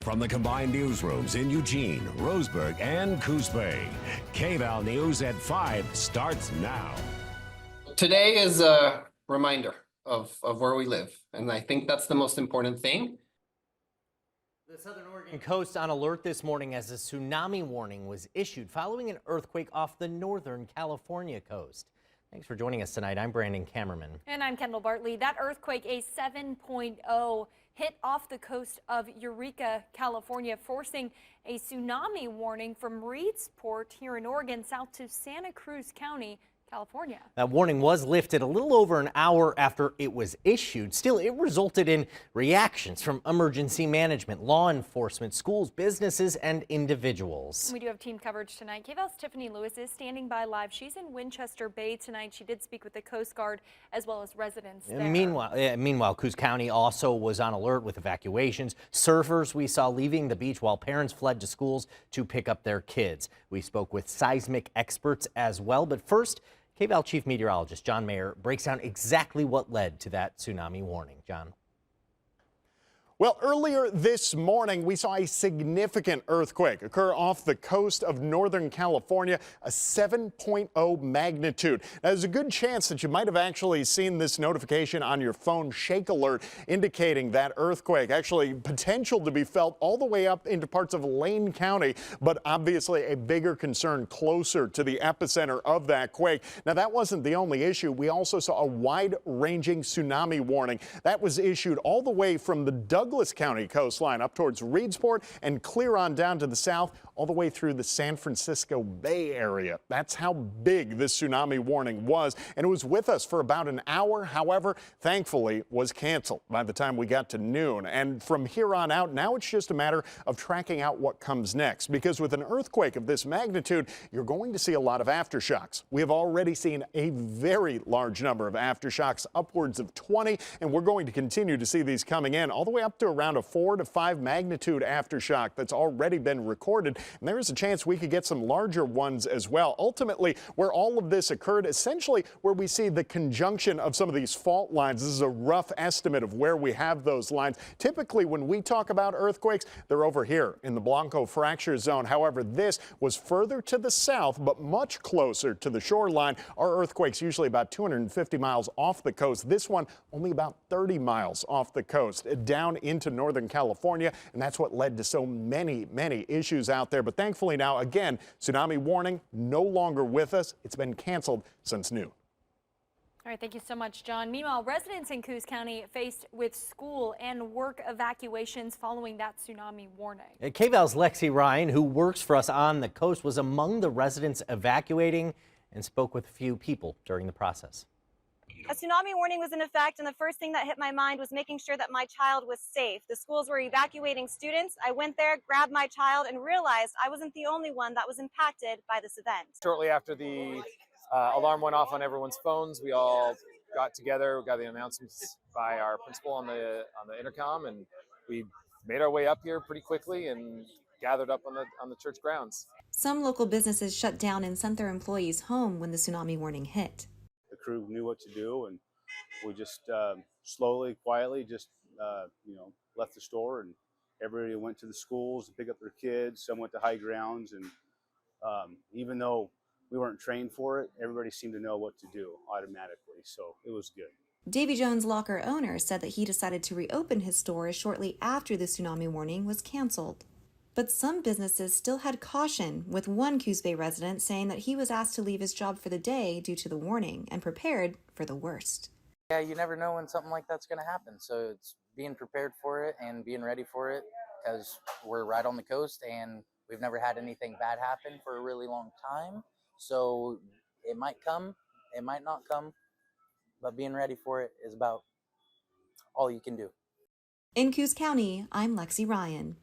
from the combined newsrooms in Eugene, Roseburg, and Coos Bay. KVAL News at 5 starts now. Today is a reminder of where we live, and I think that's the most important thing. The Southern Oregon coast on alert this morning as a tsunami warning was issued following an earthquake off the northern California coast. Thanks for joining us tonight. I'm Brandon Kammerman. And I'm Kendall Bartley. That earthquake, a 7.0, hit off the coast of Eureka, California, forcing a tsunami warning from Reedsport here in Oregon south to Santa Cruz County, California. That warning was lifted a little over an hour after it was issued. Still, it resulted in reactions from emergency management, law enforcement, schools, businesses, and individuals. We do have team coverage tonight. KVAL's Tiffany Lewis is standing by live. She's in Winchester Bay tonight. She did speak with the Coast Guard as well as residents there. Meanwhile, Coos County also was on alert with evacuations. Surfers we saw leaving the beach while parents fled to schools to pick up their kids. We spoke with seismic experts as well, but first, KVAL Chief Meteorologist John Mayer breaks down exactly what led to that tsunami warning. John. Well, earlier this morning, we saw a significant earthquake occur off the coast of Northern California, a 7.0 magnitude. Now, there's a good chance that you might have actually seen this notification on your phone, shake alert, indicating that earthquake. Actually, potential to be felt all the way up into parts of Lane County, but obviously a bigger concern closer to the epicenter of that quake. Now, that wasn't the only issue. We also saw a wide-ranging tsunami warning. That was issued all the way from the Douglas County coastline up towards Reedsport and clear on down to the south, all the way through the San Francisco Bay Area. That's how big this tsunami warning was, and it was with us for about an hour. However, thankfully, was canceled by the time we got to noon. And from here on out, now it's just a matter of tracking out what comes next, because with an earthquake of this magnitude, you're going to see a lot of aftershocks. We have already seen a very large number of aftershocks, upwards of 20, and we're going to continue to see these coming in all the way up to around a 4 to 5 magnitude aftershock that's already been recorded. And there is a chance we could get some larger ones as well. Ultimately, where all of this occurred, essentially where we see the conjunction of some of these fault lines. This is a rough estimate of where we have those lines. Typically, when we talk about earthquakes, they're over here in the Mendocino Fracture Zone. However, this was further to the south, but much closer to the shoreline. Our earthquake's usually about 250 miles off the coast. This one only about 30 miles off the coast, down into Northern California, and that's what led to so many issues out there. But thankfully now, again, tsunami warning no longer with us. It's been canceled since noon. All right, thank you so much, John. Meanwhile, residents in Coos County faced with school and work evacuations following that tsunami warning. KVAL's Lexi Ryan, who works for us on the coast, was among the residents evacuating and spoke with a few people during the process. A tsunami warning was in effect, and the first thing that hit my mind was making sure that my child was safe. The schools were evacuating students. I went there, grabbed my child, and realized I wasn't the only one that was impacted by this event. Shortly after the alarm went off on everyone's phones, we all got together, we got the announcements by our principal on the intercom, and we made our way up here pretty quickly and gathered up on the church grounds. Some local businesses shut down and sent their employees home when the tsunami warning hit. The crew knew what to do, and we just slowly, quietly, just left the store, and everybody went to the schools to pick up their kids. Some went to high grounds, and even though we weren't trained for it, everybody seemed to know what to do automatically, so it was good. Davy Jones' locker owner said that he decided to reopen his store shortly after the tsunami warning was canceled. But some businesses still had caution, with one Coos Bay resident saying that he was asked to leave his job for the day due to the warning and prepared for the worst. Yeah, you never know when something like that's going to happen. So it's being prepared for it and being ready for it, because we're right on the coast and we've never had anything bad happen for a really long time. So it might come, it might not come, but being ready for it is about all you can do. In Coos County, I'm Lexi Ryan.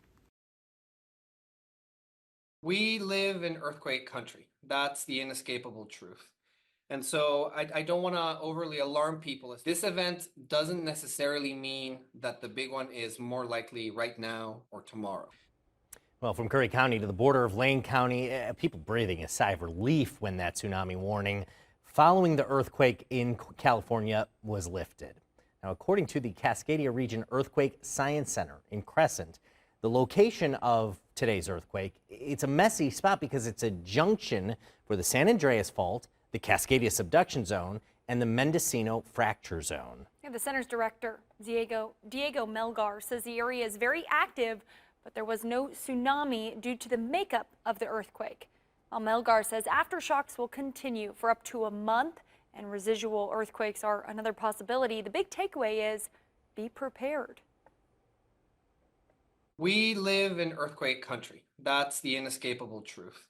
We live in earthquake country. That's the inescapable truth. And so I don't want to overly alarm people. This event doesn't necessarily mean that the big one is more likely right now or tomorrow. Well, from Curry County to the border of Lane County, people breathing a sigh of relief when that tsunami warning following the earthquake in California was lifted. Now, according to the Cascadia Region Earthquake Science Center in Crescent, The location of today's earthquake, it's a messy spot because it's a junction for the San Andreas Fault, the Cascadia Subduction Zone, and the Mendocino Fracture Zone. Yeah, the center's director, Diego Melgar, says the area is very active, but there was no tsunami due to the makeup of the earthquake. While Melgar says aftershocks will continue for up to a month and residual earthquakes are another possibility, the big takeaway is be prepared. We live in earthquake country. That's the inescapable truth.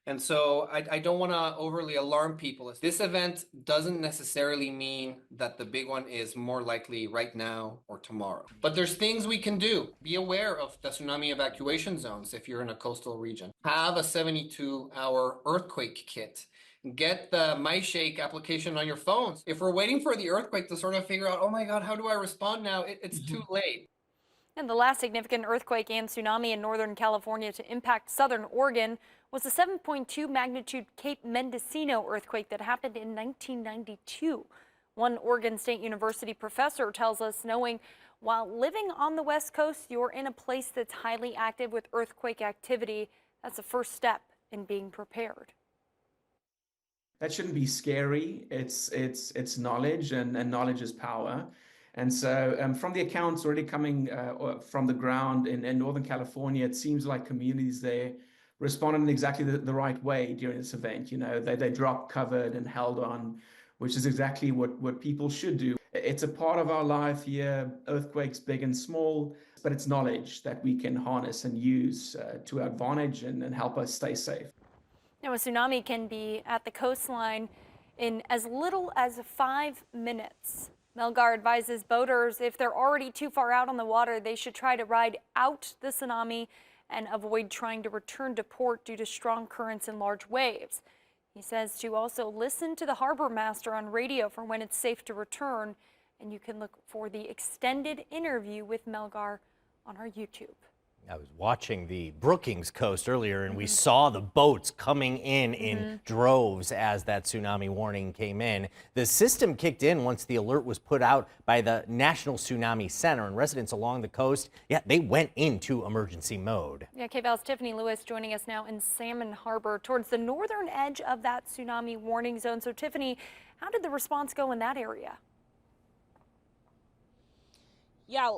And so I don't want to overly alarm people. This event doesn't necessarily mean that the big one is more likely right now or tomorrow. But there's things we can do. Be aware of the tsunami evacuation zones if you're in a coastal region. Have a 72-hour earthquake kit. Get the MyShake application on your phones. If we're waiting for the earthquake to sort of figure out, oh my God, how do I respond now? It's too late. And the last significant earthquake and tsunami in Northern California to impact southern Oregon was the 7.2 magnitude Cape Mendocino earthquake that happened in 1992. One Oregon State University professor tells us knowing while living on the West Coast, you're in a place that's highly active with earthquake activity. That's the first step in being prepared. That shouldn't be scary. It's knowledge, and knowledge is power. And so from the accounts already coming from the ground in Northern California, it seems like communities there responded in exactly the right way during this event. You know, they dropped, covered, and held on, which is exactly what people should do. It's a part of our life here, earthquakes big and small, but it's knowledge that we can harness and use to our advantage and help us stay safe. Now, a tsunami can be at the coastline in as little as 5 minutes. Melgar advises boaters if they're already too far out on the water, they should try to ride out the tsunami and avoid trying to return to port due to strong currents and large waves. He says to also listen to the harbor master on radio for when it's safe to return, and you can look for the extended interview with Melgar on our YouTube. I was watching the Brookings coast earlier, and we saw the boats coming in droves as that tsunami warning came in. The system kicked in once the alert was put out by the National Tsunami Center, and residents along the coast, they went into emergency mode. Yeah, KVAL's Tiffany Lewis joining us now in Salmon Harbor towards the northern edge of that tsunami warning zone. So, Tiffany, how did the response go in that area? Yeah,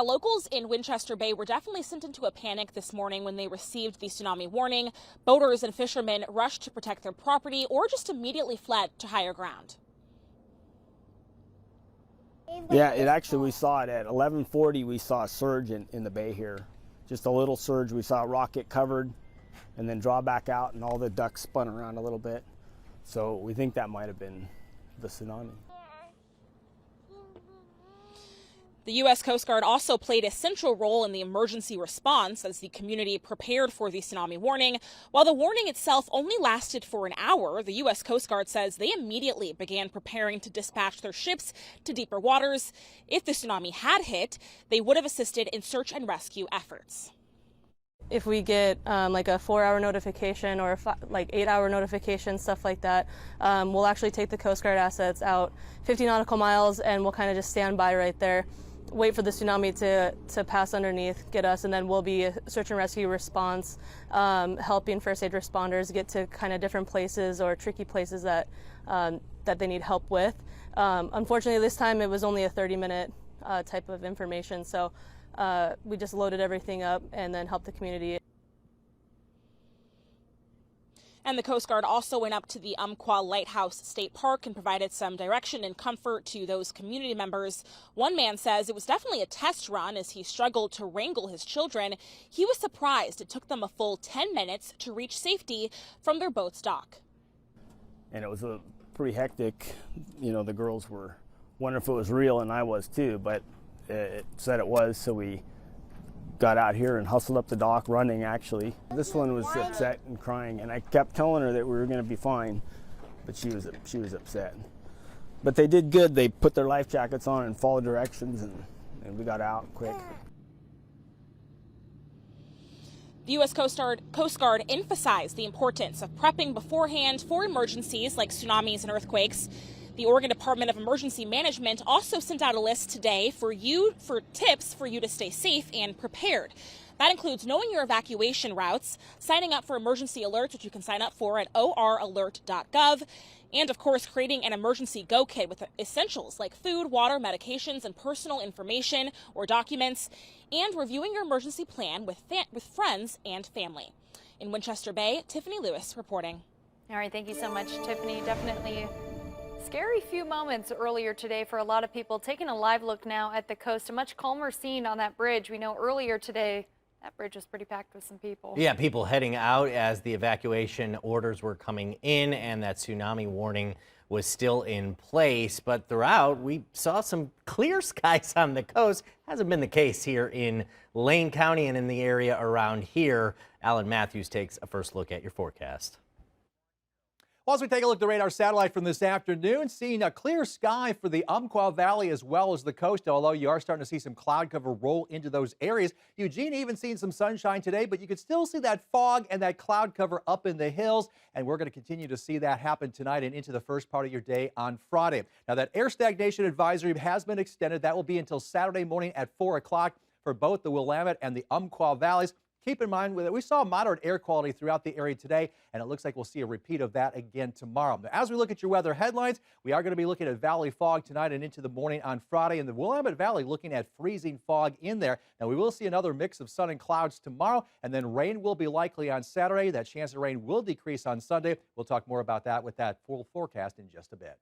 locals in Winchester Bay were definitely sent into a panic this morning when they received the tsunami warning. Boaters and fishermen rushed to protect their property or just immediately fled to higher ground. Yeah, we saw it at 11:40. We saw a surge in the bay here. Just a little surge. We saw a rock get covered and then draw back out, and all the ducks spun around a little bit. So we think that might have been the tsunami. The U.S. Coast Guard also played a central role in the emergency response as the community prepared for the tsunami warning. While the warning itself only lasted for an hour, the U.S. Coast Guard says they immediately began preparing to dispatch their ships to deeper waters. If the tsunami had hit, they would have assisted in search and rescue efforts. If we get like a 4-hour notification or a 8-hour notification, stuff like that, we'll actually take the Coast Guard assets out 50 nautical miles, and we'll kind of just stand by right there, wait for the tsunami to pass underneath, get us, and then we'll be a search and rescue response, helping first aid responders get to kind of different places or tricky places that they need help with. Unfortunately, this time it was only a 30-minute type of information, so we just loaded everything up and then helped the community. And the Coast Guard also went up to the Umpqua Lighthouse State Park and provided some direction and comfort to those community members. One man says it was definitely a test run as he struggled to wrangle his children. He was surprised it took them a full 10 minutes to reach safety from their boat's dock. And it was pretty hectic. You know, the girls were wondering if it was real, and I was too, but it said it was, so we got out here and hustled up the dock, running actually. This one was upset and crying, and I kept telling her that we were going to be fine, but she was upset. But they did good. They put their life jackets on and followed directions, and we got out quick. The U.S. Coast Guard emphasized the importance of prepping beforehand for emergencies like tsunamis and earthquakes. The Oregon Department of Emergency Management also sent out a list today for tips for you to stay safe and prepared. That includes knowing your evacuation routes, signing up for emergency alerts, which you can sign up for at oralert.gov, and of course, creating an emergency go kit with essentials like food, water, medications, and personal information or documents, and reviewing your emergency plan with friends and family. In Winchester Bay, Tiffany Lewis reporting. All right, thank you so much, Tiffany. Definitely scary few moments earlier today for a lot of people. Taking a live look now at the coast, a much calmer scene on that bridge. We know earlier today that bridge was pretty packed with some people. Yeah, people heading out as the evacuation orders were coming in and that tsunami warning was still in place. But throughout, we saw some clear skies on the coast. Hasn't been the case here in Lane County and in the area around here. Alan Matthews takes a first look at your forecast. Well, as we take a look at the radar satellite from this afternoon, seeing a clear sky for the Umpqua Valley as well as the coast, although you are starting to see some cloud cover roll into those areas. Eugene even seen some sunshine today, but you can still see that fog and that cloud cover up in the hills, and we're going to continue to see that happen tonight and into the first part of your day on Friday. Now, that air stagnation advisory has been extended. That will be until Saturday morning at 4 o'clock for both the Willamette and the Umpqua Valleys. Keep in mind that we saw moderate air quality throughout the area today, and it looks like we'll see a repeat of that again tomorrow. Now, as we look at your weather headlines, we are going to be looking at valley fog tonight and into the morning on Friday. In the Willamette Valley, looking at freezing fog in there. Now, we will see another mix of sun and clouds tomorrow, and then rain will be likely on Saturday. That chance of rain will decrease on Sunday. We'll talk more about that with that full forecast in just a bit.